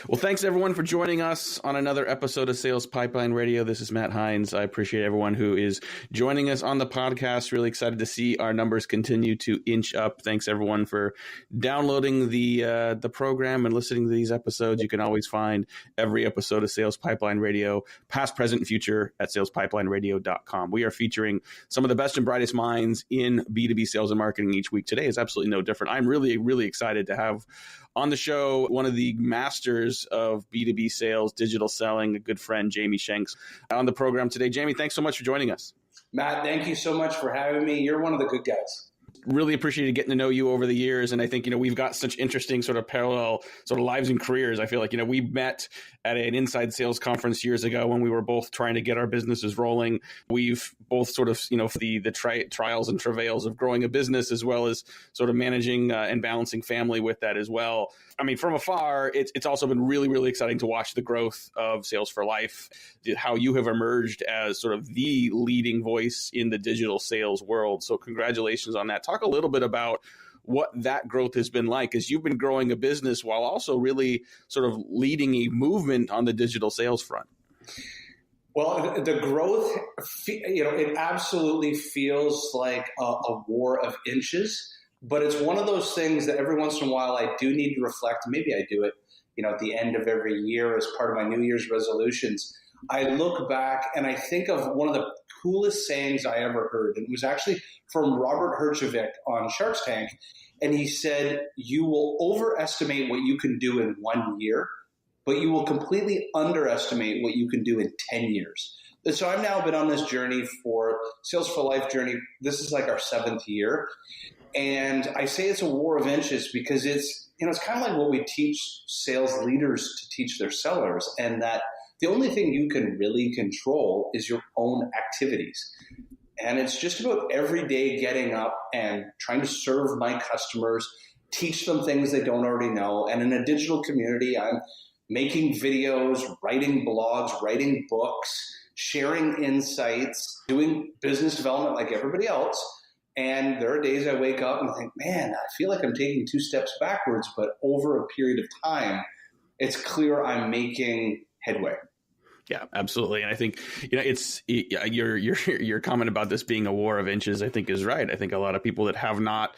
Well, thanks everyone for joining us on another episode of Sales Pipeline Radio. This is Matt Hines. I appreciate everyone who is joining us on the podcast. Really excited to see our numbers continue to inch up. Thanks everyone for downloading the program and listening to these episodes. You can always find every episode of Sales Pipeline Radio, past, present, and future, at salespipelineradio.com. We are featuring some of the best and brightest minds in B2B sales and marketing each week. Today is absolutely no different. I'm really, really excited to have on the show one of the masters of B2B sales, digital selling, a good friend, Jamie Shanks, on the program today. Jamie, thanks so much for joining us. Matt, thank you so much for having me. You're one of the good guys. Really appreciated getting to know you over the years. And I think, we've got such interesting sort of parallel sort of lives and careers. I feel like, we met at an inside sales conference years ago when we were both trying to get our businesses rolling. We've both sort of, the trials and travails of growing a business, as well as sort of managing and balancing family with that as well. I mean, from afar, it's also been really, really exciting to watch the growth of Sales for Life, how you have emerged as sort of the leading voice in the digital sales world. So congratulations on that. Talk a little bit about what that growth has been like, as you've been growing a business while also really sort of leading a movement on the digital sales front. Well, the growth, it absolutely feels like a war of inches. But it's one of those things that every once in a while I do need to reflect. Maybe I do it, at the end of every year as part of my New Year's resolutions. I look back and I think of one of the coolest sayings I ever heard. And it was actually from Robert Herjavec on Shark Tank. And he said, you will overestimate what you can do in 1 year, but you will completely underestimate what you can do in 10 years. And so I've now been on this journey for Sales for Life journey. This is like our 7th year. And I say it's a war of inches because it's kind of like what we teach sales leaders to teach their sellers, and that the only thing you can really control is your own activities. And it's just about every day getting up and trying to serve my customers, teach them things they don't already know. And in a digital community, I'm making videos, writing blogs, writing books, sharing insights, doing business development like everybody else. And there are days I wake up and think, man, I feel like I'm taking 2 steps backwards, but over a period of time, it's clear I'm making headway. Yeah, absolutely. And I think, it's your comment about this being a war of inches, I think is right. I think a lot of people that have not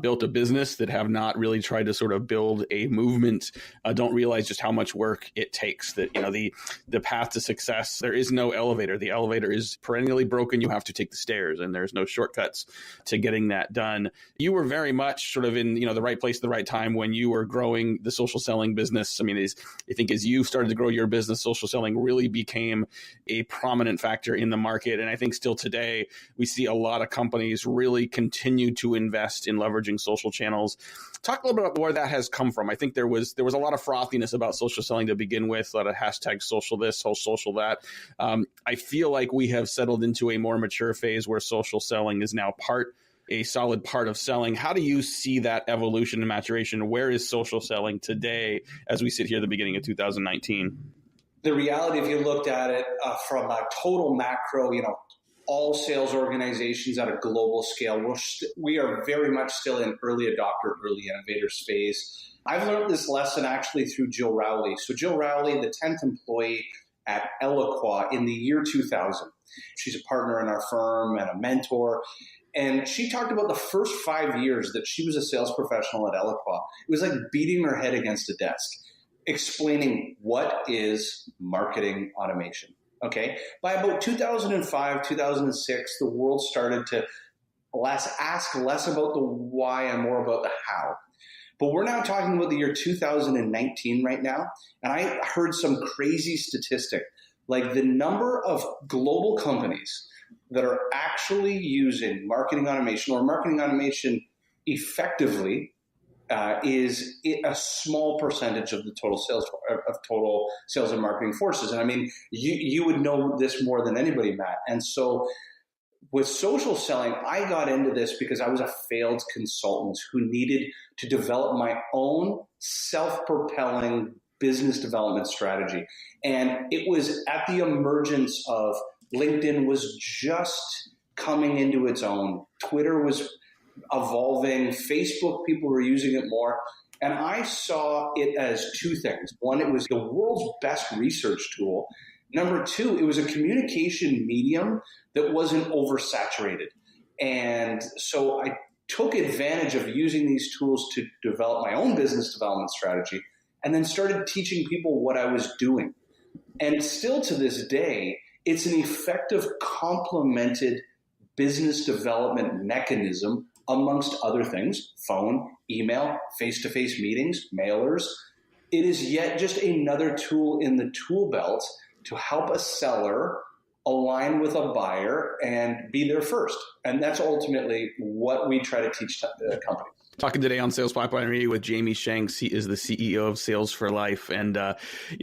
built a business, that have not really tried to sort of build a movement, don't realize just how much work it takes. That, the path to success, there is no elevator. The elevator is perennially broken. You have to take the stairs, and there's no shortcuts to getting that done. You were very much sort of in, the right place at the right time when you were growing the social selling business. I mean, I think as you started to grow your business, social selling really became a prominent factor in the market. And I think still today, we see a lot of companies really continue to invest in leveraging social channels. Talk a little bit about where that has come from. I think there was a lot of frothiness about social selling to begin with, a lot of hashtag social this, social that. I feel like we have settled into a more mature phase where social selling is now a solid part of selling. How do you see that evolution and maturation? Where is social selling today as we sit here at the beginning of 2019? The reality, if you looked at it from a total macro, all sales organizations at a global scale, we are very much still in early adopter, early innovators phase. I've learned this lesson actually through Jill Rowley. So Jill Rowley, the 10th employee at Eloqua in the year 2000. She's a partner in our firm and a mentor. And she talked about the first 5 years that she was a sales professional at Eloqua. It was like beating her head against a desk, explaining what is marketing automation. Okay. By about 2005, 2006, the world started to ask less about the why and more about the how. But we're now talking about the year 2019 right now. And I heard some crazy statistic, like the number of global companies that are actually using marketing automation or marketing automation effectively is a small percentage of the total sales and marketing forces. And I mean, you would know this more than anybody, Matt. And so with social selling, I got into this because I was a failed consultant who needed to develop my own self-propelling business development strategy. And it was at the emergence of LinkedIn was just coming into its own. Twitter was evolving. Facebook, people were using it more. And I saw it as two things. One, it was the world's best research tool. Number two, it was a communication medium that wasn't oversaturated. And so I took advantage of using these tools to develop my own business development strategy and then started teaching people what I was doing. And still to this day, it's an effective complemented business development mechanism amongst other things: phone, email, face-to-face meetings, mailers. It is yet just another tool in the tool belt to help a seller align with a buyer and be there first. And that's ultimately what we try to teach companies. Talking today on Sales Pipeline Radio with Jamie Shanks. He is the CEO of Sales for Life. And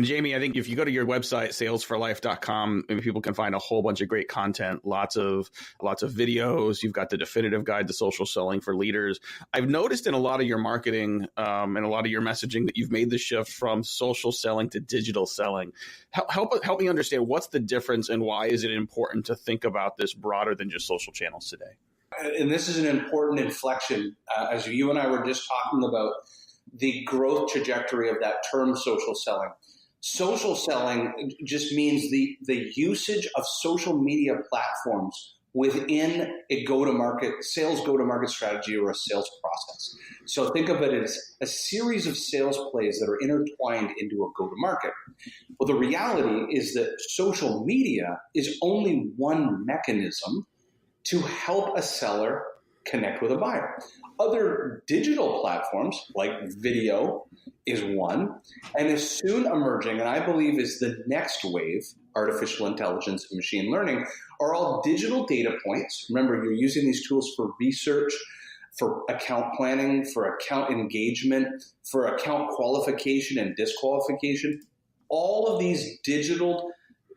Jamie, I think if you go to your website, salesforlife.com, people can find a whole bunch of great content, lots of videos. You've got the definitive guide to social selling for leaders. I've noticed in a lot of your marketing and a lot of your messaging that you've made the shift from social selling to digital selling. Help me understand, what's the difference and why is it important to think about this broader than just social channels today? And this is an important inflection, as you and I were just talking about the growth trajectory of that term, social selling. Social selling just means the usage of social media platforms within a sales go-to-market strategy or a sales process. So think of it as a series of sales plays that are intertwined into a go-to-market. Well, the reality is that social media is only one mechanism to help a seller connect with a buyer. Other digital platforms like video is one, and is soon emerging, and I believe is the next wave, artificial intelligence and machine learning, are all digital data points. Remember, you're using these tools for research, for account planning, for account engagement, for account qualification and disqualification. All of these digital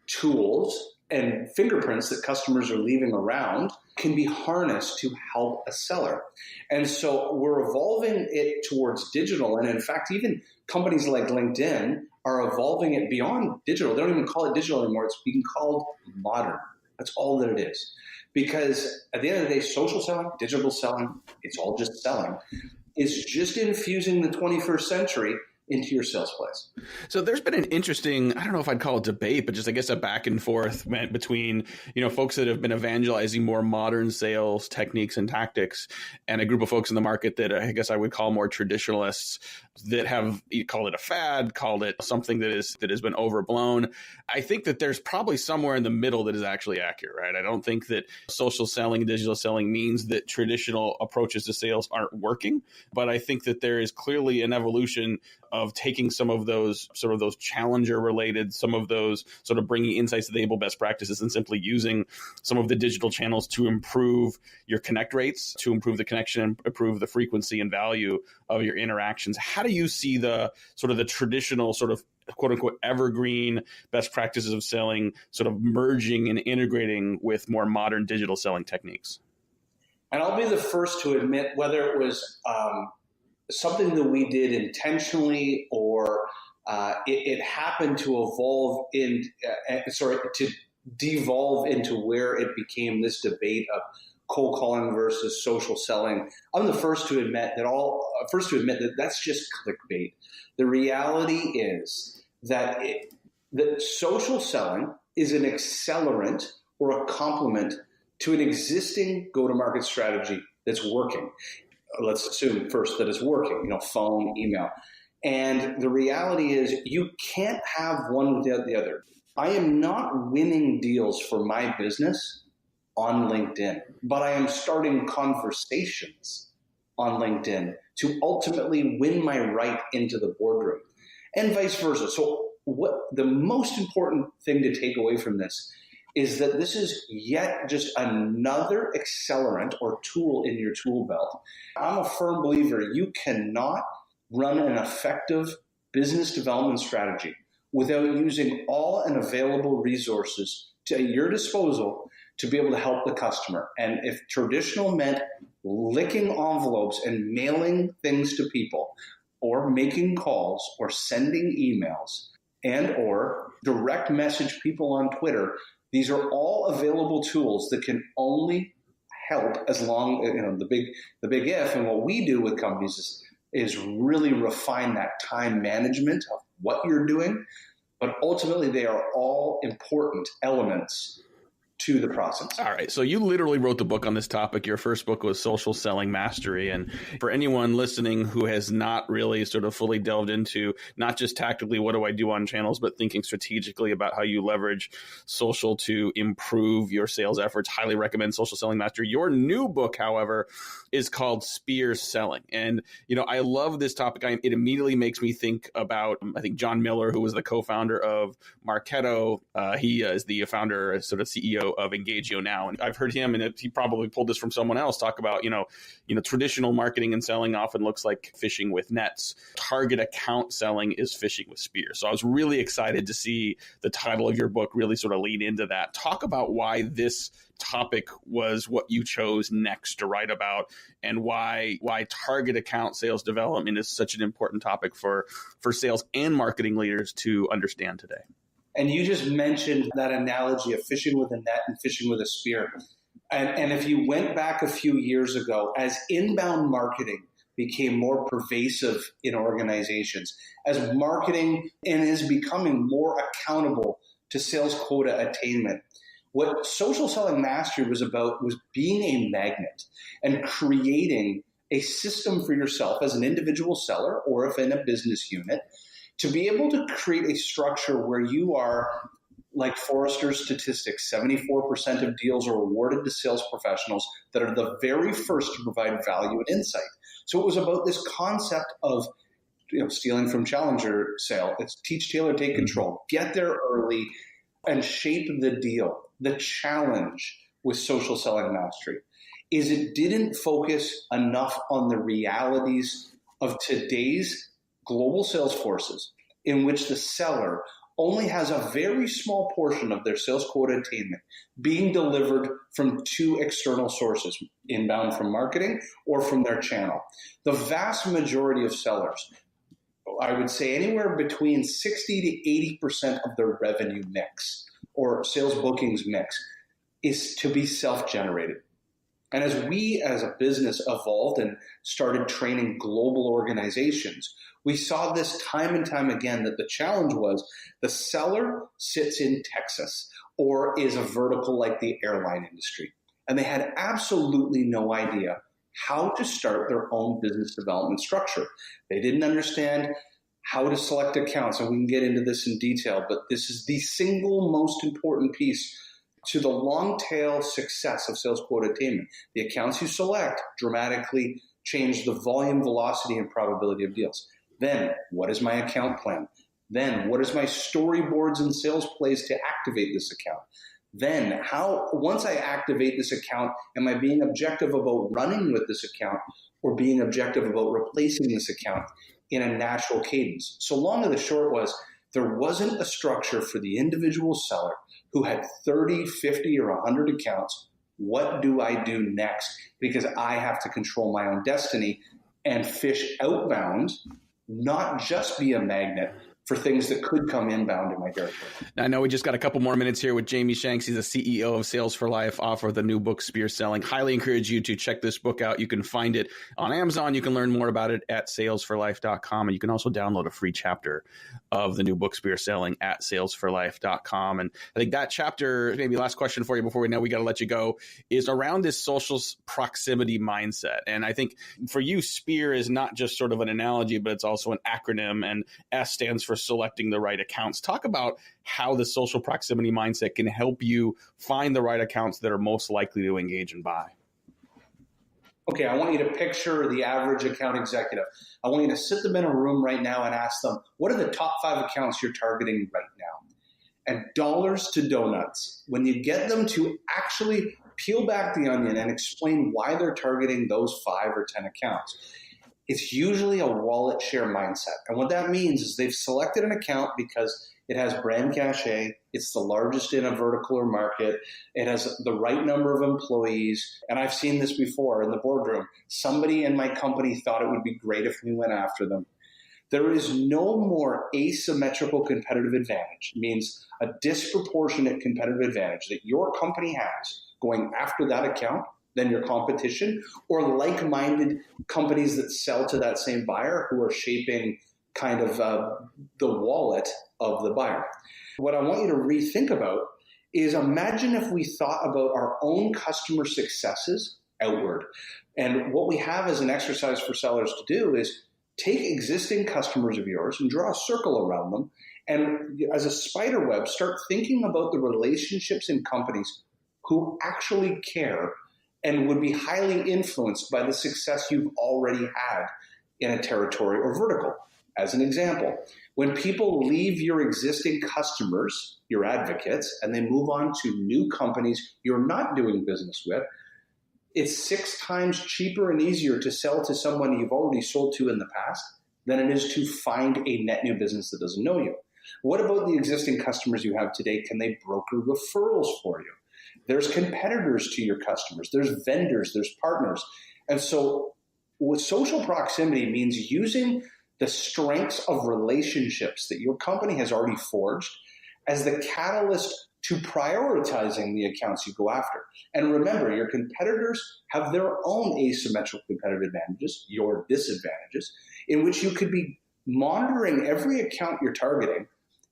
tools and fingerprints that customers are leaving around can be harnessed to help a seller. And so we're evolving it towards digital. And in fact, even companies like LinkedIn are evolving it beyond digital. They don't even call it digital anymore. It's being called modern. That's all that it is. Because at the end of the day, social selling, digital selling, it's all just selling, is just infusing the 21st century into your sales plays. So there's been an interesting, I don't know if I'd call it debate, but just I guess a back and forth between, folks that have been evangelizing more modern sales techniques and tactics, and a group of folks in the market that I guess I would call more traditionalists that have called it a fad, called it something that has been overblown. I think that there's probably somewhere in the middle that is actually accurate, right? I don't think that social selling and digital selling means that traditional approaches to sales aren't working, but I think that there is clearly an evolution of taking some of those challenger related, some of those sort of bringing insights to the table, best practices, and simply using some of the digital channels to improve your connect rates, to improve the connection, improve the frequency and value of your interactions. How do you see the traditional sort of quote unquote evergreen best practices of selling sort of merging and integrating with more modern digital selling techniques? And I'll be the first to admit, whether it was something that we did intentionally or it happened to devolve into where it became this debate of cold calling versus social selling. I'm the first to admit that that's just clickbait. The reality is that social selling is an accelerant or a complement to an existing go-to-market strategy that's working. Let's assume first that it's working, phone, email. And the reality is you can't have one without the other. I am not winning deals for my business on LinkedIn, but I am starting conversations on LinkedIn to ultimately win my right into the boardroom, and vice versa. So what the most important thing to take away from this is that this is yet just another accelerant or tool in your tool belt. I'm a firm believer you cannot run an effective business development strategy without using all and available resources at your disposal to be able to help the customer. And if traditional meant licking envelopes and mailing things to people, or making calls, or sending emails, and or direct message people on Twitter, these are all available tools that can only help as long, the big if, and what we do with companies is is really refine that time management of what you're doing. But ultimately, they are all important elements to the process. All right. So you literally wrote the book on this topic. Your first book was Social Selling Mastery. And for anyone listening who has not really sort of fully delved into not just tactically, what do I do on channels, but thinking strategically about how you leverage social to improve your sales efforts, highly recommend Social Selling Mastery. Your new book, however, is called Spear Selling. And, I love this topic. It immediately makes me think about, I think, John Miller, who was the co-founder of Marketo. He is the founder, sort of CEO of Engagio now. And I've heard him, and he probably pulled this from someone else, talk about, traditional marketing and selling often looks like fishing with nets. Target account selling is fishing with spears. So I was really excited to see the title of your book really sort of lean into that. Talk about why this topic was what you chose next to write about, and why target account sales development is such an important topic for sales and marketing leaders to understand today. And you just mentioned that analogy of fishing with a net and fishing with a spear. And if you went back a few years ago, as inbound marketing became more pervasive in organizations, as marketing and is becoming more accountable to sales quota attainment, what Social Selling Mastery was about was being a magnet and creating a system for yourself as an individual seller, or if in a business unit, to be able to create a structure where you are, like Forrester's statistics, 74% of deals are awarded to sales professionals that are the very first to provide value and insight. So it was about this concept of stealing from Challenger sale. It's teach, tailor, take control. Get there early and shape the deal. The challenge with Social Selling Mastery is it didn't focus enough on the realities of today's global sales forces, in which the seller only has a very small portion of their sales quota attainment being delivered from two external sources, inbound from marketing or from their channel. The vast majority of sellers, I would say anywhere between 60 to 80% of their revenue mix or sales bookings mix is to be self-generated. And as we as a business evolved and started training global organizations, we saw this time and time again that the challenge was the seller sits in Texas or is a vertical like the airline industry. And they had absolutely no idea how to start their own business development structure. They didn't understand how to select accounts, and we can get into this in detail, but this is the single most important piece to the long tail success of sales quota attainment. The accounts you select dramatically change the volume, velocity, and probability of deals. Then, what is my account plan? Then, what is my storyboards and sales plays to activate this account? Then, once I activate this account, am I being objective about running with this account or being objective about replacing this account in a natural cadence? So long and the short was, there wasn't a structure for the individual seller who had 30, 50, or 100 accounts. What do I do next? Because I have to control my own destiny and fish outbound, not just be a magnet for things that could come inbound in my territory. Now, I know we just got a couple more minutes here with Jamie Shanks. He's the CEO of Sales for Life, author of the new book, Spear Selling. Highly encourage you to check this book out. You can find it on Amazon. You can learn more about it at salesforlife.com. And you can also download a free chapter of the new book, Spear Selling, at salesforlife.com. And I think that chapter, maybe last question for you before we know we got to let you go, is around this social proximity mindset. And I think for you, Spear is not just sort of an analogy, but it's also an acronym, and S stands for selecting the right accounts. Talk about how the social proximity mindset can help you find the right accounts that are most likely to engage and buy. Okay, I want you to picture the average account executive. I want you to sit them in a room right now and ask them, what are the top 5 accounts you're targeting right now? And dollars to donuts, when you get them to actually peel back the onion and explain why they're targeting those 5 or 10 accounts, it's usually a wallet share mindset. And what that means is they've selected an account because it has brand cachet, it's the largest in a vertical or market, it has the right number of employees. And I've seen this before in the boardroom. Somebody in my company thought it would be great if we went after them. There is no more asymmetrical competitive advantage, means a disproportionate competitive advantage that your company has going after that account than your competition, or like-minded companies that sell to that same buyer who are shaping kind of the wallet of the buyer. What I want you to rethink about is imagine if we thought about our own customer successes outward. And what we have as an exercise for sellers to do is take existing customers of yours and draw a circle around them. And as a spider web, start thinking about the relationships in companies who actually care and would be highly influenced by the success you've already had in a territory or vertical. As an example, when people leave your existing customers, your advocates, and they move on to new companies you're not doing business with, it's 6 times cheaper and easier to sell to someone you've already sold to in the past than it is to find a net new business that doesn't know you. What about the existing customers you have today? Can they broker referrals for you? There's competitors to your customers. There's vendors. There's partners. And so with social proximity means using the strengths of relationships that your company has already forged as the catalyst to prioritizing the accounts you go after. And remember, your competitors have their own asymmetrical competitive advantages, your disadvantages, in which you could be monitoring every account you're targeting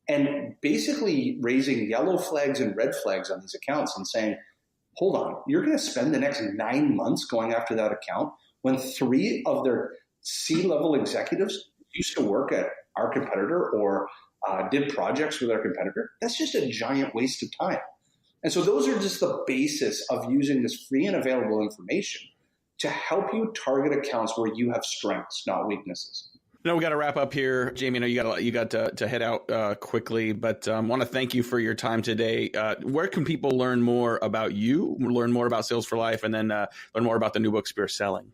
and basically raising yellow flags and red flags on these accounts and saying, hold on, you're going to spend the next 9 months going after that account when 3 of their C-level executives used to work at our competitor or did projects with our competitor. That's just a giant waste of time. And so those are just the basis of using this free and available information to help you target accounts where you have strengths, not weaknesses. No, we got to wrap up here, Jamie. I know you got to head out quickly, but I want to thank you for your time today. Where can people learn more about you, learn more about Sales for Life, and then learn more about the new book, Spear Selling?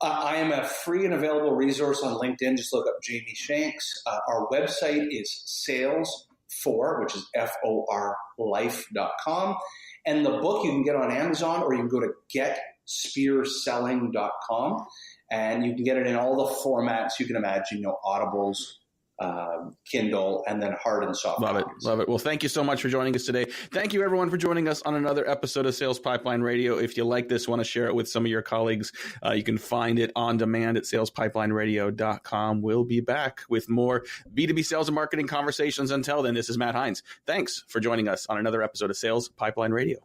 I am a free and available resource on LinkedIn. Just look up Jamie Shanks. Our website is sales4, which is FOR life.com. And the book you can get on Amazon, or you can go to getspearselling.com. And you can get it in all the formats you can imagine, Audibles, Kindle, and then hard and soft copies. Love it. Well, thank you so much for joining us today. Thank you, everyone, for joining us on another episode of Sales Pipeline Radio. If you like this, want to share it with some of your colleagues, you can find it on demand at salespipelineradio.com. We'll be back with more B2B sales and marketing conversations. Until then, this is Matt Hines. Thanks for joining us on another episode of Sales Pipeline Radio.